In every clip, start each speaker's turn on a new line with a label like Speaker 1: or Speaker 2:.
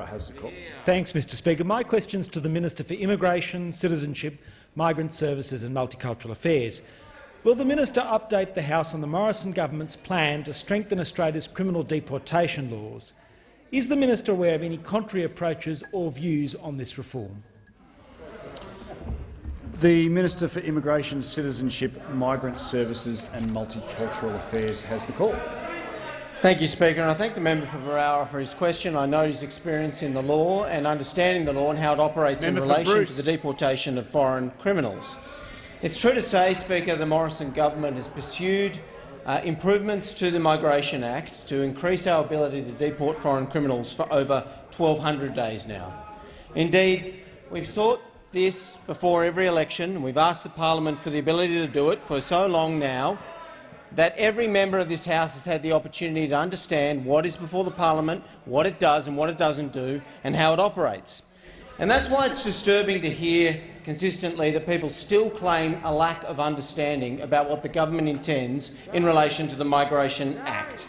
Speaker 1: Ferrara has the call.
Speaker 2: Thanks, Mr Speaker. My question is to the Minister for Immigration, Citizenship, Migrant Services and Multicultural Affairs. Will the minister update the House on the Morrison government's plan to strengthen Australia's criminal deportation laws? Is the minister aware of any contrary approaches or views on this reform?
Speaker 1: The Minister for Immigration, Citizenship, Migrant Services and Multicultural Affairs has the call.
Speaker 3: Thank you, Speaker, and I thank the member for Ferrara for his question. I know his experience in the law and understanding the law and how it operates in relation to the deportation of foreign criminals. It's true to say, Speaker, the Morrison government has pursued improvements to the Migration Act to increase our ability to deport foreign criminals for over 1,200 days now. Indeed, we've sought this before every election, and we've asked the parliament for the ability to do it for so long now that every member of this House has had the opportunity to understand what is before the parliament, what it does and what it doesn't do, and how it operates. And that's why it's disturbing to hear consistently that people still claim a lack of understanding about what the government intends in relation to the Migration Act.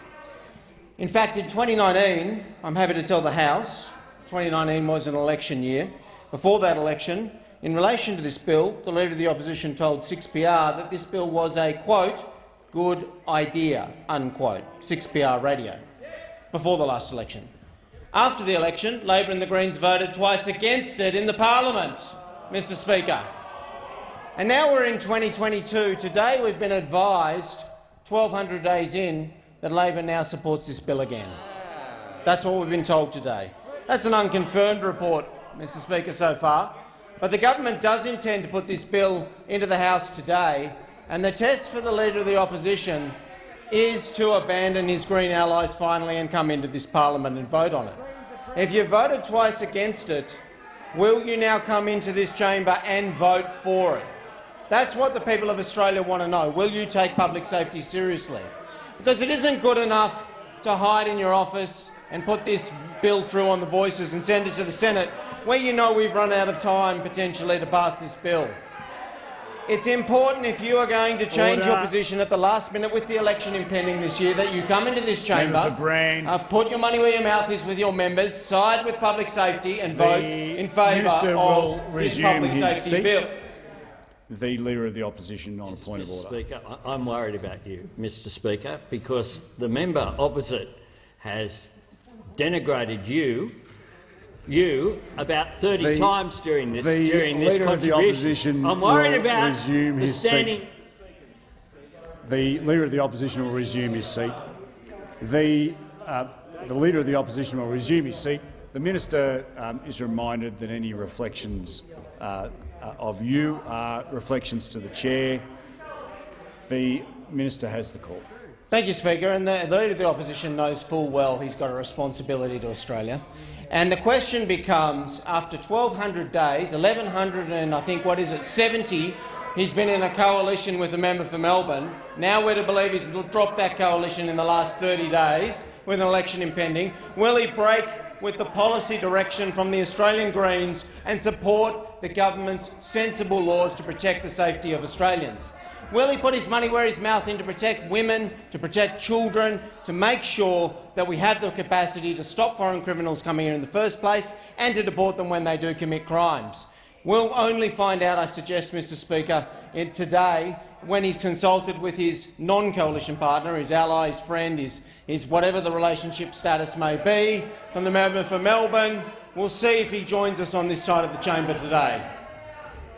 Speaker 3: In fact, in 2019, I'm happy to tell the House, 2019 was an election year. Before that election, in relation to this bill, the Leader of the Opposition told 6PR that this bill was a, quote, good idea, unquote, 6PR radio, before the last election. After the election, Labor and the Greens voted twice against it in the parliament, Mr Speaker. And now we're in 2022. Today we've been advised, 1,200 days in, that Labor now supports this bill again. That's what we've been told today. That's an unconfirmed report, Mr Speaker, so far. But the government does intend to put this bill into the House today, and the test for the Leader of the Opposition is to abandon his Green allies finally and come into this parliament and vote on it. If you voted twice against it, will you now come into this chamber and vote for it? That's what the people of Australia want to know. Will you take public safety seriously? Because it isn't good enough to hide in your office and put this bill through on the Voices and send it to the Senate, where you know we've run out of time potentially to pass this bill. It's important, if you are going to change your position at the last minute with the election impending this year, that you come into this chamber, put your money where your mouth is with your members, side with public safety and vote in favour of this public safety bill.
Speaker 1: The Leader of the Opposition on a point of order.
Speaker 4: Speaker, I'm worried about you, Mr Speaker, because the member opposite has denigrated you about 30 times during this
Speaker 1: Leader of the Opposition
Speaker 4: I'm worried
Speaker 1: will
Speaker 4: about
Speaker 1: resume his
Speaker 4: standing.
Speaker 1: seat. The Leader of the Opposition will resume his seat. The Leader of the Opposition will resume his seat. The Minister is reminded that any reflections of you are reflections to the Chair. The Minister has the call.
Speaker 3: Thank you, Speaker. And the Leader of the Opposition knows full well he's got a responsibility to Australia. And the question becomes, after 1,200 days, 1,100 and I think, 70, he's been in a coalition with a member for Melbourne. Now we're to believe he's dropped that coalition in the last 30 days with an election impending. Will he break with the policy direction from the Australian Greens and support the government's sensible laws to protect the safety of Australians? Will he put his money where his mouth is to protect women, to protect children, to make sure that we have the capacity to stop foreign criminals coming here in the first place and to deport them when they do commit crimes? We'll only find out, I suggest, Mr Speaker, today when he's consulted with his non-coalition partner, his ally, his friend, his whatever the relationship status may be, from the member for Melbourne. We'll see if he joins us on this side of the chamber today.